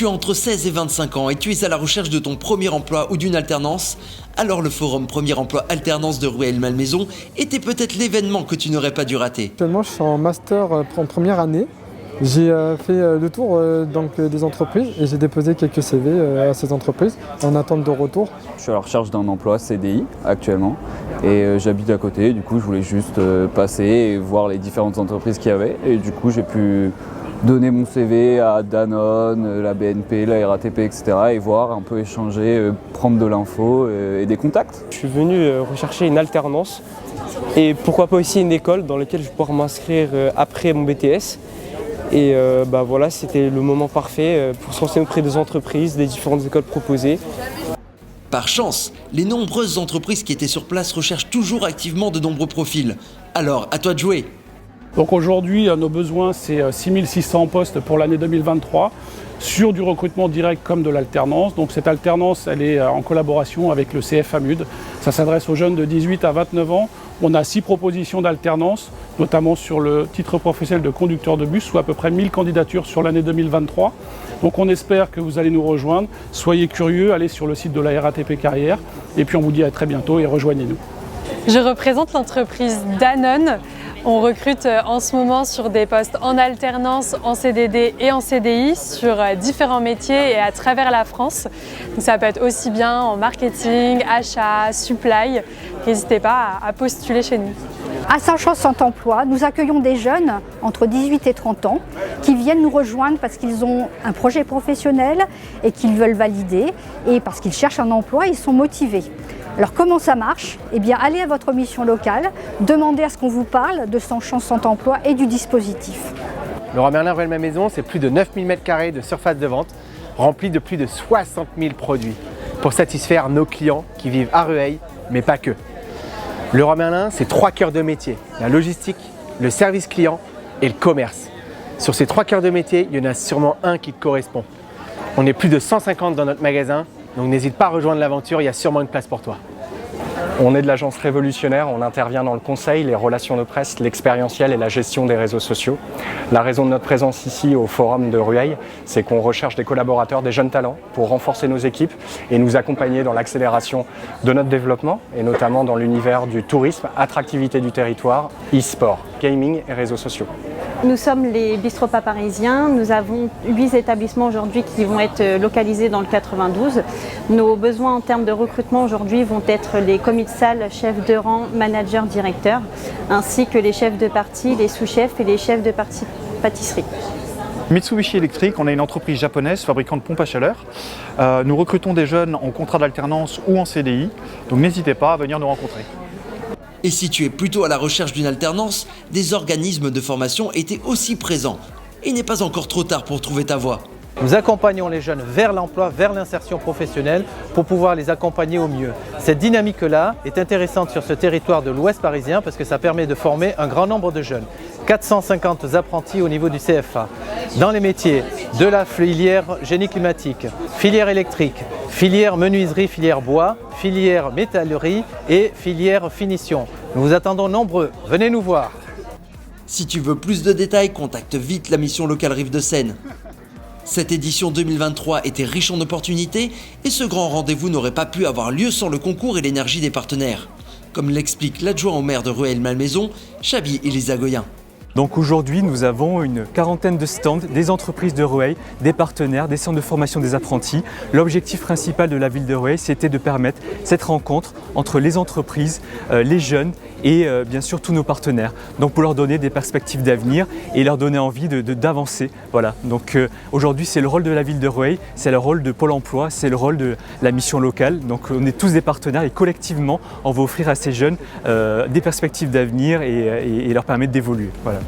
Tu as entre 16 et 25 ans et tu es à la recherche de ton premier emploi ou d'une alternance? Alors le forum Premier Emploi Alternance de Rueil-Malmaison était peut-être l'événement que tu n'aurais pas dû rater. Actuellement, je suis en master en première année. J'ai fait le tour des entreprises et j'ai déposé quelques CV à ces entreprises en attente de retour. Je suis à la recherche d'un emploi CDI actuellement et j'habite à côté. Du coup, je voulais juste passer et voir les différentes entreprises qu'il y avait. Et du coup, j'ai pu donner mon CV à Danone, la BNP, la RATP, etc. et voir, un peu échanger, prendre de l'info et des contacts. Je suis venu rechercher une alternance et pourquoi pas aussi une école dans laquelle je vais pouvoir m'inscrire après mon BTS. Et voilà, c'était le moment parfait pour se renseigner auprès des entreprises, des différentes écoles proposées. Par chance, les nombreuses entreprises qui étaient sur place recherchent toujours activement de nombreux profils. Alors, à toi de jouer. Donc aujourd'hui, nos besoins, c'est 6600 postes pour l'année 2023, sur du recrutement direct comme de l'alternance. Donc cette alternance, elle est en collaboration avec le CFAMUD. Ça s'adresse aux jeunes de 18 à 29 ans. On a 6 propositions d'alternance, notamment sur le titre professionnel de conducteur de bus, soit à peu près 1000 candidatures sur l'année 2023. Donc on espère que vous allez nous rejoindre. Soyez curieux, allez sur le site de la RATP Carrière. Et puis on vous dit à très bientôt et rejoignez-nous. Je représente l'entreprise Danone. On recrute en ce moment sur des postes en alternance, en CDD et en CDI sur différents métiers et à travers la France. Donc ça peut être aussi bien en marketing, achat, supply. N'hésitez pas à postuler chez nous. À Saint-Chamond-Centre-Emploi, nous accueillons des jeunes entre 18 et 30 ans qui viennent nous rejoindre parce qu'ils ont un projet professionnel et qu'ils veulent valider et parce qu'ils cherchent un emploi, ils sont motivés. Alors comment ça marche? Eh bien, allez à votre mission locale, demandez à ce qu'on vous parle de Saint-Chamond-Centre-Emploi et du dispositif. Leroy Merlin Rueil-Malmaison, c'est plus de 9000 m² de surface de vente, remplie de plus de 60 000 produits pour satisfaire nos clients qui vivent à Rueil, mais pas que. Leroy Merlin, c'est 3 cœurs de métier, la logistique, le service client et le commerce. Sur ces 3 cœurs de métier, il y en a sûrement un qui te correspond. On est plus de 150 dans notre magasin, donc n'hésite pas à rejoindre l'aventure, il y a sûrement une place pour toi. On est de l'agence Révolutionnaire, on intervient dans le conseil, les relations de presse, l'expérientiel et la gestion des réseaux sociaux. La raison de notre présence ici au Forum de Rueil, c'est qu'on recherche des collaborateurs, des jeunes talents pour renforcer nos équipes et nous accompagner dans l'accélération de notre développement et notamment dans l'univers du tourisme, attractivité du territoire, e-sport, gaming et réseaux sociaux. Nous sommes les Bistrots Pas Parisiens. Nous avons 8 établissements aujourd'hui qui vont être localisés dans le 92. Nos besoins en termes de recrutement aujourd'hui vont être les commis de salle, chefs de rang, managers, directeurs, ainsi que les chefs de partie, les sous-chefs et les chefs de partie pâtisserie. Mitsubishi Electric, on est une entreprise japonaise fabricant de pompes à chaleur. Nous recrutons des jeunes en contrat d'alternance ou en CDI, donc n'hésitez pas à venir nous rencontrer. Et si tu es plutôt à la recherche d'une alternance, des organismes de formation étaient aussi présents. Il n'est pas encore trop tard pour trouver ta voie. Nous accompagnons les jeunes vers l'emploi, vers l'insertion professionnelle pour pouvoir les accompagner au mieux. Cette dynamique-là est intéressante sur ce territoire de l'Ouest parisien parce que ça permet de former un grand nombre de jeunes. 450 apprentis au niveau du CFA, dans les métiers de la filière génie climatique, filière électrique, filière menuiserie, filière bois, filière métallerie et filière finition. Nous vous attendons nombreux, venez nous voir. Si tu veux plus de détails, contacte vite la mission locale Rive de Seine. Cette édition 2023 était riche en opportunités et ce grand rendez-vous n'aurait pas pu avoir lieu sans le concours et l'énergie des partenaires. Comme l'explique l'adjoint au maire de Rueil-Malmaison, Chabi Elisa Goyen. Donc aujourd'hui, nous avons une quarantaine de stands, des entreprises de Rueil, des partenaires, des centres de formation des apprentis. L'objectif principal de la ville de Rueil, c'était de permettre cette rencontre entre les entreprises, les jeunes et bien sûr tous nos partenaires. Donc pour leur donner des perspectives d'avenir et leur donner envie d'avancer. Voilà. Donc aujourd'hui, c'est le rôle de la ville de Rueil, c'est le rôle de Pôle emploi, c'est le rôle de la mission locale. Donc on est tous des partenaires et collectivement, on va offrir à ces jeunes des perspectives d'avenir et leur permettre d'évoluer. Voilà.